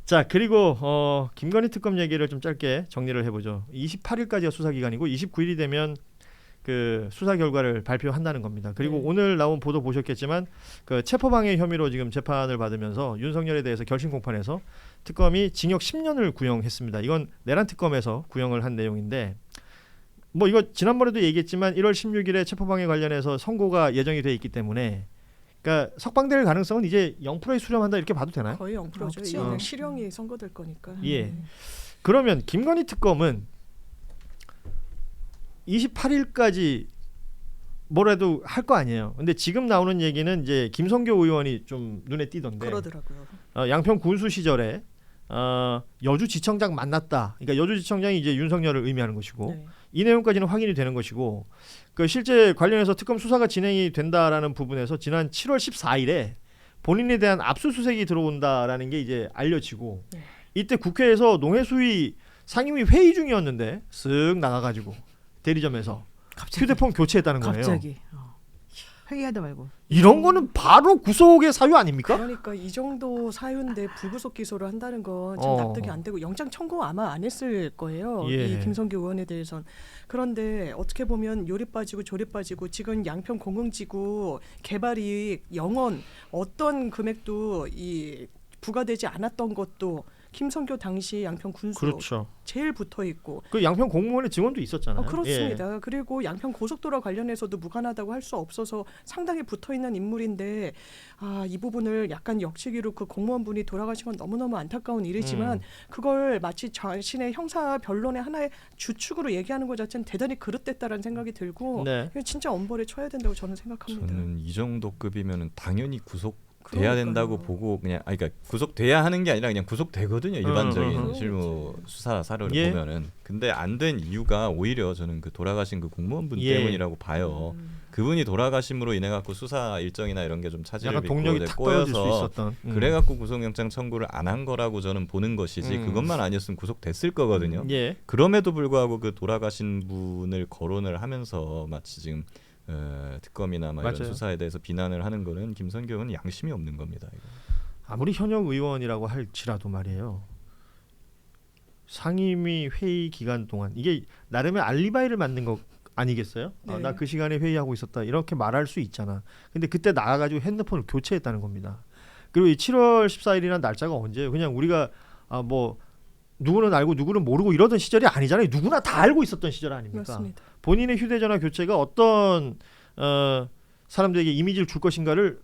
자, 그리고 김건희 특검 얘기를 좀 짧게 정리를 해보죠. 28일까지가 수사 기간이고 29일이 되면 그 수사 결과를 발표한다는 겁니다. 그리고 네. 오늘 나온 보도 보셨겠지만 그 체포방해 혐의로 지금 재판을 받으면서 윤석열에 대해서 결심 공판에서 특검이 징역 10년을 구형했습니다. 이건 내란 특검에서 구형을 한 내용인데 뭐 이거 지난번에도 얘기했지만 1월 16일에 체포방해 관련해서 선고가 예정이 돼 있기 때문에 그러니까 석방될 가능성은 이제 0%에 수렴한다 이렇게 봐도 되나요? 거의 0%죠. 없죠. 이게 그냥 실형이 선고될 거니까. 예. 그러면 김건희 특검은 28일까지 뭐라도 할 거 아니에요. 근데 지금 나오는 얘기는 이제 김성교 의원이 좀 눈에 띄던데 그러더라고요. 양평 군수 시절에 여주지청장 만났다. 그러니까 여주지청장이 이제 윤석열을 의미하는 것이고 네. 이 내용까지는 확인이 되는 것이고 그 실제 관련해서 특검 수사가 진행이 된다라는 부분에서 지난 7월 14일에 본인에 대한 압수수색이 들어온다라는 게 이제 알려지고 네. 이때 국회에서 농해수위 상임위 회의 중이었는데 쓱 나가가지고 대리점에서 휴대폰 교체했다는 거예요. 갑자기 회의하다 말고. 이런 거는 바로 구속의 사유 아닙니까? 그러니까 이 정도 사유인데 불구속 기소를 한다는 건 좀 납득이 안 되고 영장 청구 아마 안 했을 거예요. 예. 이 김성규 의원에 대해선. 그런데 어떻게 보면 요리 빠지고 조리 빠지고 지금 양평 공흥지구 개발이익 영원 어떤 금액도 이 부과되지 않았던 것도 김성교 당시 양평 군수 그렇죠. 제일 붙어 있고 그 양평 공무원의 증언도 있었잖아요. 그렇습니다. 그리고 양평 고속도로 관련해서도 무관하다고 할 수 없어서 상당히 붙어 있는 인물인데 이 부분을 약간 역시기로 그 공무원분이 돌아가신 건 너무너무 안타까운 일이지만 그걸 마치 자신의 형사 변론의 하나의 주축으로 얘기하는 것 자체는 대단히 그릇됐다라는 생각이 들고 네. 이거 진짜 엄벌에 쳐야 된다고 저는 생각합니다. 저는 이 정도 급이면은 당연히 구속돼야 그러니까요. 된다고 보고 그냥 그러니까 구속돼야 하는 게 아니라 그냥 구속되거든요. 일반적인 실무 수사 사료를 예. 보면은. 근데 안 된 이유가 오히려 저는 그 돌아가신 그 공무원분 예. 때문이라고 봐요. 그분이 돌아가심으로 인해 갖고 수사 일정이나 이런 게 좀 차질을 약간 빚고 동력이 이제 탁 떨어질 수 꼬여서 있었던. 그래 갖고 구속영장 청구를 안 한 거라고 저는 보는 것이지 그것만 아니었으면 구속됐을 거거든요. 예. 그럼에도 불구하고 그 돌아가신 분을 거론을 하면서 마치 지금 특검이나 막 이런 맞아요. 수사에 대해서 비난을 하는 거는 김성교는 양심이 없는 겁니다. 이거. 아무리 현역 의원이라고 할지라도 말이에요. 상임위 회의 기간 동안 이게 나름의 알리바이를 만든 거 아니겠어요? 네. 나 그 시간에 회의하고 있었다 이렇게 말할 수 있잖아. 근데 그때 나가가지고 핸드폰을 교체했다는 겁니다. 그리고 이 7월 14일이라는 날짜가 언제예요? 그냥 우리가 뭐 누구는 알고 누구는 모르고 이러던 시절이 아니잖아요. 누구나 다 알고 있었던 시절 아닙니까? 맞습니다. 본인의 휴대전화 교체가 어떤 사람들에게 이미지를 줄 것인가를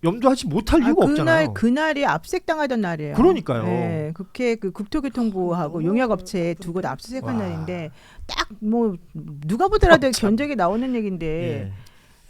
염두하지 못할 이유가 없잖아요. 그날이 압색당하던 날이에요. 그러니까요. 네, 국회 그 국토교통부하고 너무 용역업체 나쁘다. 두고 다 압수수색한 와. 날인데 딱 뭐 누가 보더라도 견적이 나오는 얘긴데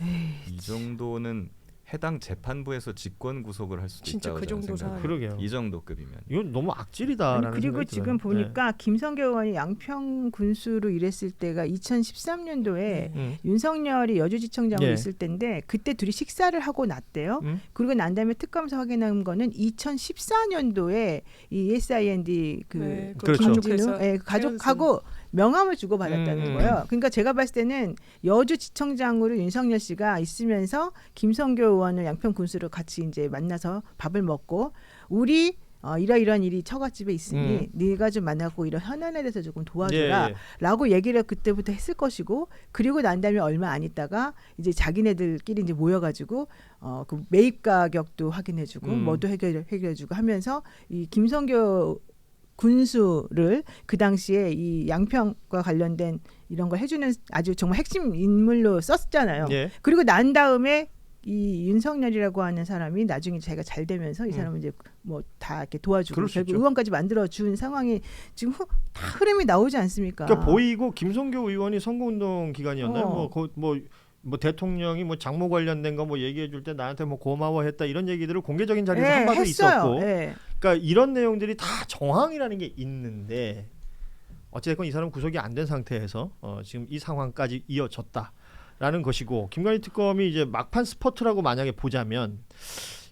예. 이 정도는 해당 재판부에서 직권 구속을 할 수도 진짜 있다고 그 저는 정도 생각해요. 그러게요. 이 정도 급이면. 이건 너무 악질이다라는 아니, 그리고 생각이 지금 들어요. 보니까 김성교 의원이 양평 군수로 일했을 때가 2013년도에 윤석열이 여주지청장으로 예. 있을 때인데 그때 둘이 식사를 하고 났대요. 음? 그리고 난 다음에 특검에서 확인한 거는 2014년도에 이 ESIND 네, 그 그렇죠. 가족회사 가족하고 명함을 주고 받았다는 음. 거예요. 그러니까 제가 봤을 때는 여주지청장으로 윤석열 씨가 있으면서 김성교 의원을 양평 군수로 같이 이제 만나서 밥을 먹고 우리 이러이러한 일이 처갓집에 있으니 네가 좀 만나고 이런 현안에 대해서 조금 도와줘라 예, 예. 라고 얘기를 그때부터 했을 것이고 그리고 난 다음에 얼마 안 있다가 이제 자기네들끼리 이제 모여가지고 그 매입 가격도 확인해주고 뭐도 해결해주고 하면서 이 김성교 군수를 그 당시에 이 양평과 관련된 이런 걸 해주는 아주 정말 핵심 인물로 썼잖아요. 예. 그리고 난 다음에 이 윤석열이라고 하는 사람이 나중에 자기가 잘 되면서 이 사람은 이제 뭐 다 이렇게 도와주고 그럴 수 결국 있죠. 의원까지 만들어 준 상황이 지금 다 흐름이 나오지 않습니까? 그러니까 보이고 김성교 의원이 선거운동 기간이었나요? 어. 뭐 대통령이 뭐 장모 관련된 거 뭐 얘기해 줄 때 나한테 뭐 고마워했다 이런 얘기들을 공개적인 자리에서 예, 한 바도 했어요. 있었고, 예. 그러니까 이런 내용들이 다 정황이라는 게 있는데 어찌됐건 이 사람 구속이 안 된 상태에서 지금 이 상황까지 이어졌다라는 것이고 김건희 특검이 이제 막판 스퍼트라고 만약에 보자면,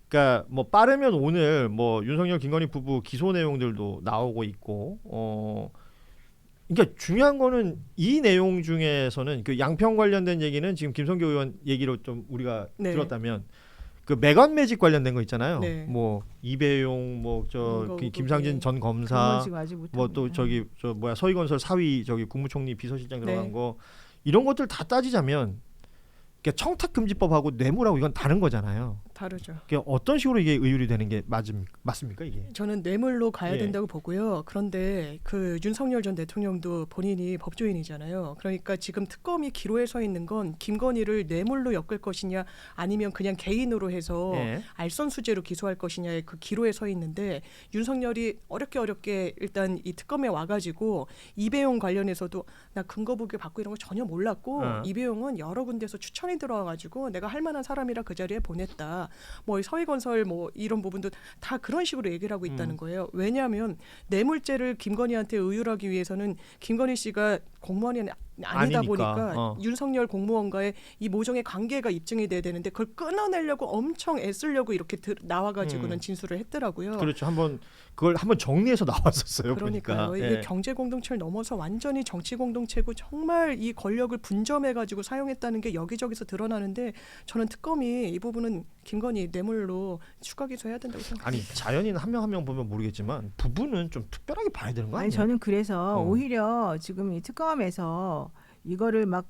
그러니까 뭐 빠르면 오늘 뭐 윤석열 김건희 부부 기소 내용들도 나오고 있고, 그러니까 중요한 거는 이 내용 중에서는 그 양평 관련된 얘기는 지금 김성교 의원 얘기로 좀 우리가 네. 들었다면 그 매건 매직 관련된 거 있잖아요. 네. 뭐 이배용 뭐 저 그거, 김상진 전 그건 검사 지금 아직 못 뭐 또 합니다. 저기 저 뭐야 서희건설 사위 저기 국무총리 비서실장 들어간 네. 거 이런 것들 다 따지자면 그러니까 청탁금지법하고 뇌물하고 이건 다른 거잖아요. 다르죠. 그러니까 어떤 식으로 이게 의율이 되는 게 맞습니까 이게? 저는 뇌물로 가야 예. 된다고 보고요. 그런데 그 윤석열 전 대통령도 본인이 법조인이잖아요. 그러니까 지금 특검이 기로에 서 있는 건 김건희를 뇌물로 엮을 것이냐 아니면 그냥 개인으로 해서 예. 알선수재로 기소할 것이냐의 그 기로에 서 있는데 윤석열이 어렵게 일단 이 특검에 와가지고 이배용 관련해서도 나 근거 보게 받고 이런 거 전혀 몰랐고 이배용은 여러 군데서 추천이 들어와가지고 내가 할 만한 사람이라 그 자리에 보냈다. 뭐 서희건설 뭐 이런 부분도 다 그런 식으로 얘기를 하고 있다는 거예요. 왜냐하면 뇌물죄를 김건희한테 의율하기 위해서는 김건희 씨가 공무원이 아니다 아니니까. 보니까 윤석열 공무원과의 이 모종의 관계가 입증이 돼야 되는데 그걸 끊어내려고 엄청 애쓰려고 이렇게 나와가지고는 진술을 했더라고요. 그렇죠. 그걸 한번 정리해서 나왔었어요. 그러니까요. 보니까. 이게 예. 경제 공동체를 넘어서 완전히 정치 공동체고 정말 이 권력을 분점해가지고 사용했다는 게 여기저기서 드러나는데 저는 특검이 이 부분은 김건희 뇌물로 추가 기소해야 된다고 생각합니다. 아니 자연인 한 명 한 명 보면 모르겠지만 부부는 좀 특별하게 봐야 되는 거 아니에요? 아니 저는 그래서 어. 오히려 지금 이 특검에서 이거를 막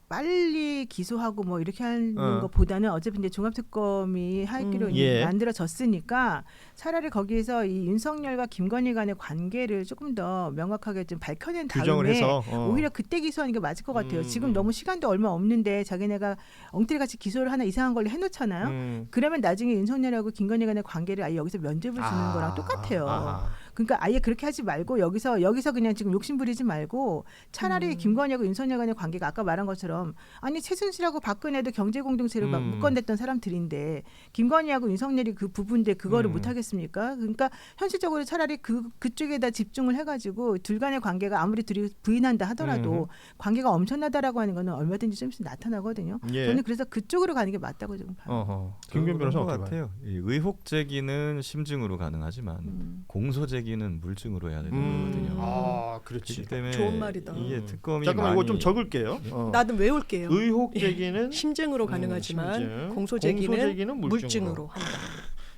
빨리 기소하고 뭐 이렇게 하는 것보다는 어차피 이제 종합특검이 하기로 예. 만들어졌으니까 차라리 거기에서 이 윤석열과 김건희 간의 관계를 조금 더 명확하게 좀 밝혀낸 규정을 다음에 해서 오히려 그때 기소하는 게 맞을 것 같아요. 지금 너무 시간도 얼마 없는데 자기네가 엉터리같이 기소를 하나 이상한 걸로 해놓잖아요. 그러면 나중에 윤석열하고 김건희 간의 관계를 아예 여기서 면죄부를 주는 거랑 똑같아요. 그러니까 아예 그렇게 하지 말고 여기서 그냥 지금 욕심 부리지 말고 차라리 김건희하고 윤석열 간의 관계가 아까 말한 것처럼 아니 최순실하고 박근혜도 경제 공동체를 막 묶어냈던 사람들인데 김건희하고 윤석열이 그 부분인데 그거를 못 하겠습니까? 그러니까 현실적으로 차라리 그쪽에다 집중을 해가지고 둘 간의 관계가 아무리 둘이 부인한다 하더라도 관계가 엄청나다라고 하는 거는 얼마든지 좀 있으면 나타나거든요. 예. 저는 그래서 그쪽으로 가는 게 맞다고 좀 봐요. 김규현 변호사 것 어떻게 봐요? 같아요. 이 의혹 제기는 심증으로 가능하지만 공소 제기는 물증으로 해야 되는 거거든요. 아, 그렇지. 그렇기 때문에 좋은 말이다. 이게 특검이 잠깐만 이거 많이 좀 적을게요. 나는 외울게요. 의혹 제기는 심증으로 가능하지만 심증. 공소 제기는 공소제기는 물증으로 한다.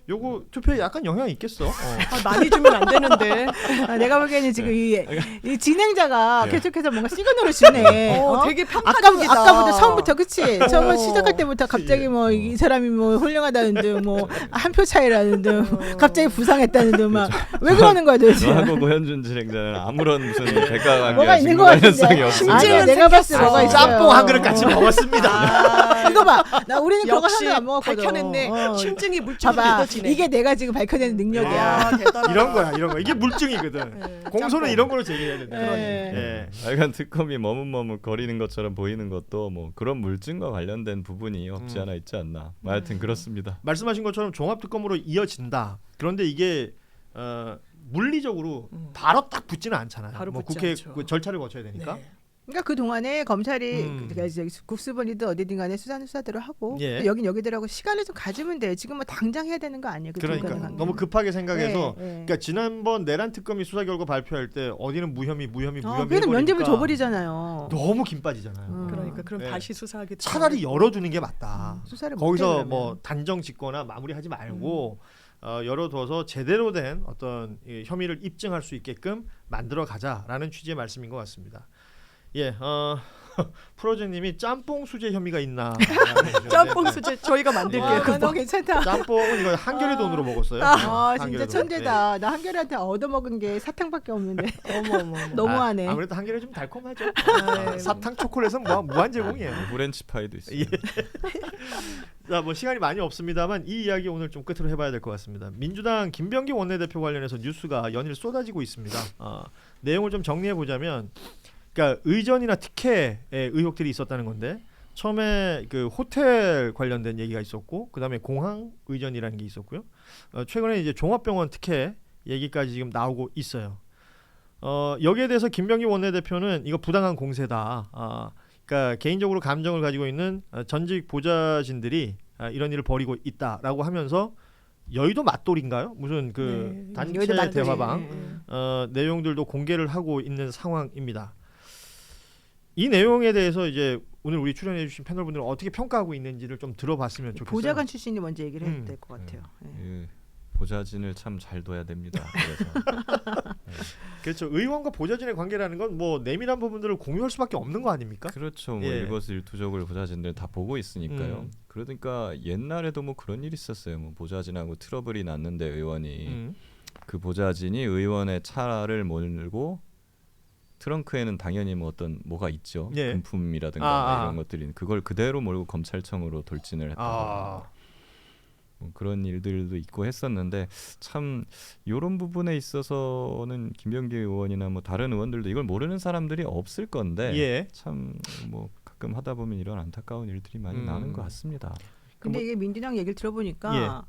요거 투표에 약간 영향이 있겠어. 많이 주면 안 되는데. 내가 보기에는 지금 이 진행자가 계속해서 뭔가 시그널을 주네. 되게 평가적이다. 아까부터 처음부터 그치? 처음 시작할 때부터 갑자기 뭐 이 사람이 뭐 훌륭하다는 등 뭐 한 표 차이라는 등 갑자기 부상했다는 등 막 왜 그러는 거야 도대체? 저하고 고현준 진행자는 아무런 무슨 대가 뭐가 관계가 있는 증거 것 같은데. 관련성이 없습니다. 아니야 내가 봤을 때 뭐가 있어요. 짬뽕 한 그릇 같이 먹었습니다. 이거 봐. 나 우리는 그거 역시 하나도 안 먹었거든. 밝혀냈네. 심증이 물증으로 봐봐. 믿어지네. 이게 내가 지금 밝혀내는 능력이야. 아, 대단하다. 이런 거 이게 물증이거든. 공소는 이런 걸로 제기해야 된다. 예. 약간 특검이 머뭇머뭇 거리는 것처럼 보이는 것도 뭐 그런 물증과 관련된 부분이 없지 않아 있지 않나. 하여튼 그렇습니다. 말씀하신 것처럼 종합특검으로 이어진다. 그런데 이게 물리적으로 바로 딱 붙지는 않잖아요. 바로 뭐 붙지 국회 않죠. 그 절차를 거쳐야 되니까. 네. 그러니까 그 동안에 검찰이 그러니까 이제 국수본이든 어디든 간에 수사는 수사대로 하고 예. 또 여긴 여기들하고 시간을 좀 가지면 돼요. 지금 뭐 당장 해야 되는 거 아니에요. 그러니까 너무 급하게 생각해서 네, 네. 그러니까 지난번 내란 특검이 수사 결과 발표할 때 어디는 무혐의 그래도 해버리니까 면죄부 줘버리잖아요. 너무 김 빠지잖아요. 그러니까 그럼 네. 다시 수사하기 차라리 열어두는 게 맞다. 수사를 거기서 못해, 뭐 그러면. 단정 짓거나 마무리하지 말고 열어둬서 제대로 된 어떤 이 혐의를 입증할 수 있게끔 만들어 가자라는 취지의 말씀인 것 같습니다. 예, 프로제님이 짬뽕 수재 혐의가 있나? 짬뽕 수제 저희가 만들게요. 와, 그거. 너무 괜찮다. 짬뽕은 이거 한결의 돈으로 먹었어요. 아 진짜 한결의 돈. 천재다. 나 한결이한테 얻어먹은 게 사탕밖에 없는데. 어머. 너무하네. 아무래도 한결이 좀 달콤하죠. 아유. 사탕 초콜릿은 뭐 무한 제공이에요. 후렌치 파이도 있어요. 예. 자, 뭐 시간이 많이 없습니다만 이 이야기 오늘 좀 끝으로 해봐야 될 것 같습니다. 민주당 김병기 원내대표 관련해서 뉴스가 연일 쏟아지고 있습니다. 내용을 좀 정리해 보자면, 그러니까 의전이나 특혜의 의혹들이 있었다는 건데 처음에 그 호텔 관련된 얘기가 있었고, 그다음에 공항 의전이라는 게 있었고요. 최근에 이제 종합병원 특혜 얘기까지 지금 나오고 있어요. 여기에 대해서 김병기 원내대표는 이거 부당한 공세다. 그러니까 개인적으로 감정을 가지고 있는 전직 보좌진들이 이런 일을 벌이고 있다라고 하면서 여의도 맞돌인가요? 무슨 그 네. 단체 여의도 맞돌이. 대화방 내용들도 공개를 하고 있는 상황입니다. 이 내용에 대해서 이제 오늘 우리 출연해주신 패널분들은 어떻게 평가하고 있는지를 좀 들어봤으면 좋겠어요. 보좌관 출신이 먼저 얘기를 해야 될 것 같아요. 예, 보좌진을 참 잘 둬야 됩니다. 그래서 그렇죠. 의원과 보좌진의 관계라는 건 뭐 내밀한 부분들을 공유할 수밖에 없는 거 아닙니까? 그렇죠. 뭐 예. 일거수일투족을 보좌진들 다 보고 있으니까요. 그러니까 옛날에도 뭐 그런 일이 있었어요. 뭐 보좌진하고 트러블이 났는데 의원이 그 보좌진이 의원의 차를 몰고 트렁크에는 당연히 뭐 어떤 뭐가 있죠. 예. 금품이라든가 이런 것들이 그걸 그대로 몰고 검찰청으로 돌진을 했다. 뭐 그런 일들도 있고 했었는데 참 이런 부분에 있어서는 김병기 의원이나 뭐 다른 의원들도 이걸 모르는 사람들이 없을 건데 예. 참 뭐 가끔 하다 보면 이런 안타까운 일들이 많이 나는 것 같습니다. 근데 이게 민주당 얘기를 들어보니까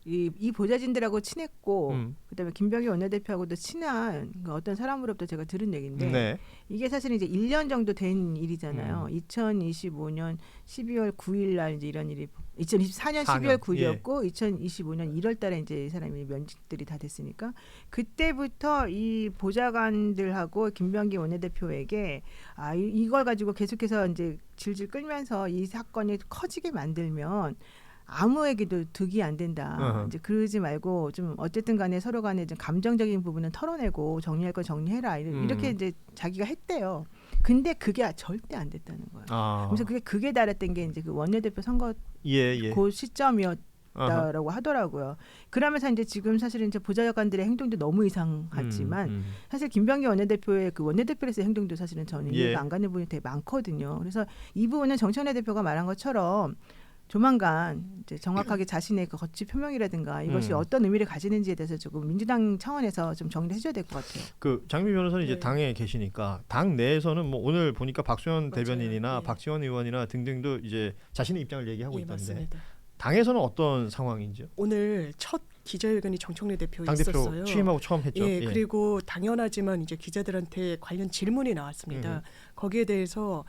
이 보좌진들하고 친했고 그다음에 김병기 원내대표하고도 친한 그 어떤 사람으로부터 제가 들은 얘기인데 네. 이게 사실은 이제 1년 정도 된 일이잖아요. 2025년 12월 9일 날 이제 이런 일이 2024년 12월 9일이었고 2025년 1월 달에 이제 이 사람이 면직들이 다 됐으니까 그때부터 이 보좌관들하고 김병기 원내대표에게 이걸 가지고 계속해서 이제 질질 끌면서 이 사건이 커지게 만들면 아무에게도 득이 안 된다. 이제 그러지 말고 좀 어쨌든 간에 서로 간에 좀 감정적인 부분은 털어내고 정리할 건 정리해라. 이렇게 이제 자기가 했대요. 근데 그게 절대 안 됐다는 거예요. 그래서 그게 극에 달했던 게 이제 그 원내대표 선거 그 시점이었다라고 하더라고요. 그러면서 이제 지금 사실은 이제 보좌관들의 행동도 너무 이상하지만 사실 김병기 원내대표의 그 원내대표로서의 행동도 사실은 저는 이해가 안 가는 부분이 되게 많거든요. 그래서 이 부분은 정청래 대표가 말한 것처럼 조만간 이제 정확하게 자신의 그 거취 표명이라든가 이것이 어떤 의미를 가지는지에 대해서 조금 민주당 차원에서 좀 정리를 해줘야 될 것 같아요. 그 장미 변호사는 이제 당에 계시니까 당 내에서는 뭐 오늘 보니까 박수현 대변인이나 박지원 의원이나 등등도 이제 자신의 입장을 얘기하고 있던데 맞습니다. 당에서는 어떤 상황인지요? 오늘 첫 기자회견이 정청래 대표 당대표 있었어요. 취임하고 처음 했죠. 그리고 당연하지만 이제 기자들한테 관련 질문이 나왔습니다. 거기에 대해서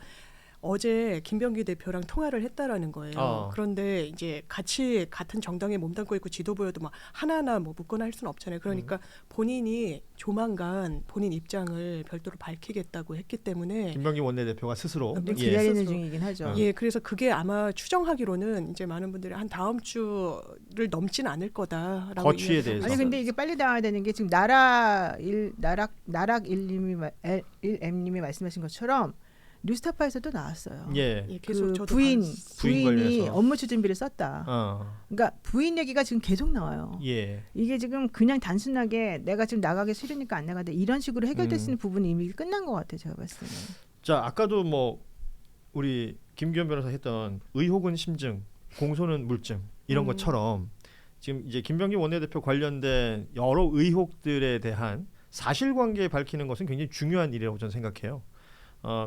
어제 김병기 대표랑 통화를 했다라는 거예요. 그런데 이제 같이 같은 정당에 몸담고 있고 지도부여도 막 하나하나 뭐 묻거나 할 수는 없잖아요. 그러니까 본인이 조만간 본인 입장을 별도로 밝히겠다고 했기 때문에 김병기 원내대표가 스스로 기다리는 중이긴 하죠. 그래서 그게 아마 추정하기로는 이제 많은 분들이 한 다음 주를 넘진 않을 거다라고. 거취에 대해서. 아니 근데 이게 빨리 나와야 되는 게 지금 나락 1M님이 말씀하신 것처럼 뉴스타파에서도 나왔어요. 계속 그 저도 부인이 관련해서. 업무 추진비를 썼다. 그러니까 부인 얘기가 지금 계속 나와요. 이게 지금 그냥 단순하게 내가 지금 나가기 싫으니까 안 나가는데 이런 식으로 해결될 수 있는 부분이 이미 끝난 것 같아요. 제가 봤을 때는. 자, 아까도 뭐 우리 김기현 변호사 했던 의혹은 심증, 공소는 물증 이런 것처럼 지금 이제 김병기 원내대표 관련된 여러 의혹들에 대한 사실관계 밝히는 것은 굉장히 중요한 일이라고 저는 생각해요.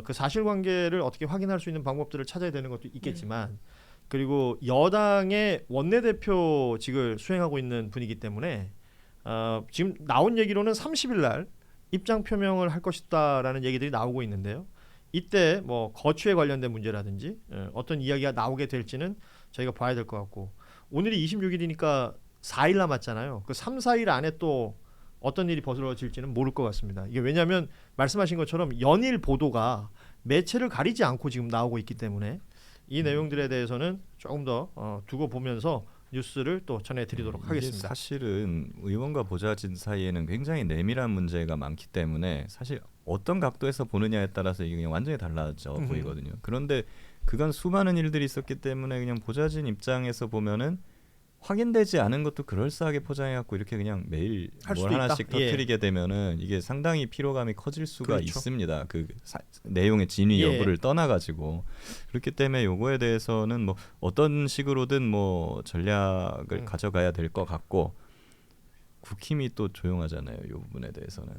그 사실관계를 어떻게 확인할 수 있는 방법들을 찾아야 되는 것도 있겠지만 그리고 여당의 원내대표직을 수행하고 있는 분이기 때문에 지금 나온 얘기로는 30일 날 입장 표명을 할 것이다라는 얘기들이 나오고 있는데요. 이때 뭐 거취에 관련된 문제라든지 어떤 이야기가 나오게 될지는 저희가 봐야 될 것 같고 오늘이 26일이니까 4일 남았잖아요. 그 3, 4일 안에 또 어떤 일이 벌어질지는 모를 것 같습니다. 이게 왜냐하면 말씀하신 것처럼 연일 보도가 매체를 가리지 않고 지금 나오고 있기 때문에 이 내용들에 대해서는 조금 더 두고 보면서 뉴스를 또 전해드리도록 하겠습니다. 사실은 의원과 보좌진 사이에는 굉장히 내밀한 문제가 많기 때문에 사실 어떤 각도에서 보느냐에 따라서 이게 그냥 완전히 달라져 보이거든요. 그런데 그간 수많은 일들이 있었기 때문에 그냥 보좌진 입장에서 보면은 확인되지 않은 것도 그럴싸하게 포장해갖고 이렇게 그냥 매일 뭘 하나씩 터뜨리게 되면은 이게 상당히 피로감이 커질 수가 있습니다. 그 내용의 진위 여부를 떠나가지고 그렇기 때문에 요거에 대해서는 뭐 어떤 식으로든 뭐 전략을 가져가야 될 것 같고 국힘이 또 조용하잖아요. 요 부분에 대해서는.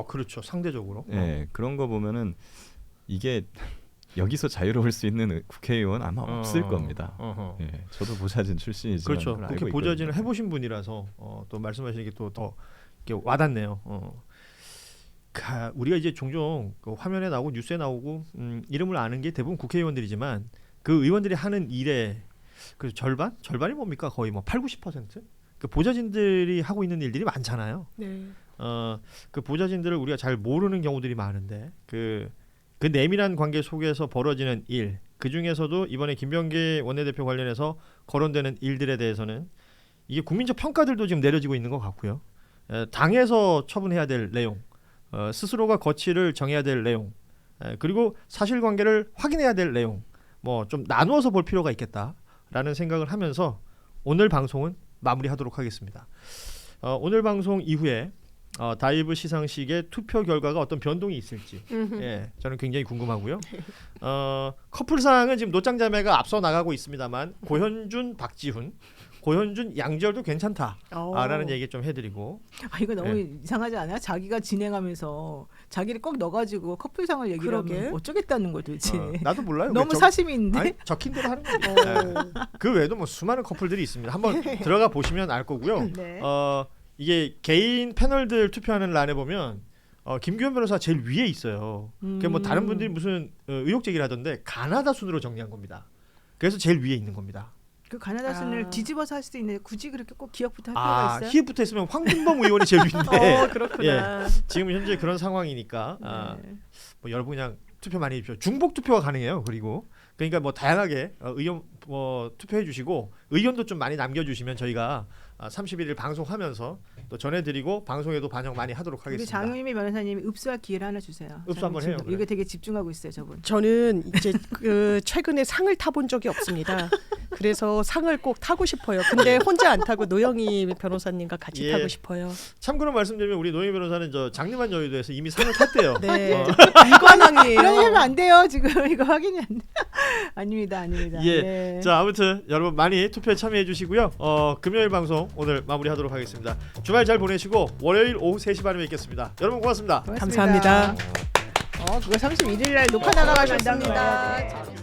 그렇죠. 상대적으로. 그런 거 보면은 이게 여기서 자유로울 수 있는 국회의원 아마 없을 겁니다. 저도 보좌진 출신이지만 그렇죠. 그렇게 보좌진을 해보신 분이라서 또 말씀하시는 게 또 더 와닿네요. 우리가 이제 종종 그 화면에 나오고 뉴스에 나오고 이름을 아는 게 대부분 국회의원들이지만 그 의원들이 하는 일의 그 절반이 뭡니까? 거의 뭐 80-90%? 그 보좌진들이 하고 있는 일들이 많잖아요. 그 보좌진들을 우리가 잘 모르는 경우들이 많은데 그 그 내밀한 관계 속에서 벌어지는 일, 그 중에서도 이번에 김병기 원내대표 관련해서 거론되는 일들에 대해서는 이게 국민적 평가들도 지금 내려지고 있는 것 같고요. 당에서 처분해야 될 내용, 스스로가 거취를 정해야 될 내용, 그리고 사실관계를 확인해야 될 내용, 뭐 좀 나누어서 볼 필요가 있겠다라는 생각을 하면서 오늘 방송은 마무리하도록 하겠습니다. 오늘 방송 이후에 다이브 시상식의 투표 결과가 어떤 변동이 있을지 저는 굉장히 궁금하고요. 커플상은 지금 노짱자매가 앞서 나가고 있습니다만 고현준, 박지훈, 고현준, 양지열도 괜찮다라는 얘기 좀 해드리고. 이거 너무 이상하지 않아요? 자기가 진행하면서 자기를 꼭 넣어가지고 커플상을 얘기를 하면 어쩌겠다는 거 도대체. 나도 몰라요. 너무 사심이 있는데. 아니, 적힌 대로 하는 겁니다. 그 외에도 뭐 수많은 커플들이 있습니다. 한번 들어가 보시면 알 거고요. 네. 이게 개인 패널들 투표하는 란에 보면 김규현 변호사 제일 위에 있어요. 그러니까 뭐 다른 분들이 무슨 의혹 제기를 하던데 가나다 순으로 정리한 겁니다. 그래서 제일 위에 있는 겁니다. 그 가나다 순을 뒤집어서 할 수도 있는데 굳이 그렇게 꼭 기억부터 할 필요가 있어요? 히읗부터 있으면 황준범 의원이 제일 위인데 그렇구나. 지금 현재 그런 상황이니까 뭐 여러분 그냥 투표 많이 해주십시오. 중복 투표가 가능해요. 그리고 그러니까 뭐 다양하게 의견 뭐 투표해 주시고 의견도 좀 많이 남겨주시면 저희가 31일 방송하면서 또 전해드리고 방송에도 반영 많이 하도록 우리 하겠습니다. 장유미 변호사님이 읍수할 기회를 하나 주세요. 읍수 한번 해요. 이게 되게 집중하고 있어요, 저분. 저는 이제 최근에 상을 타본 적이 없습니다. 그래서 상을 꼭 타고 싶어요. 근데 혼자 안 타고 노영희 변호사님과 같이 타고 싶어요. 참고로 말씀드리면 우리 노영희 변호사는 저 장르만 여의도에서 이미 상을 탔대요. 네. 일관왕이에요. 그런 얘기하면 안 돼요. 지금 이거 확인이 안 돼. 아닙니다. 예. 네. 자, 아무튼 여러분 많이 투표에 참여해 주시고요. 금요일 방송 오늘 마무리하도록 하겠습니다. 주말 잘 보내시고 월요일 오후 3시 반에 뵙겠습니다. 여러분 고맙습니다. 감사합니다. 그거 31일 날 녹화 나가가셨습니다.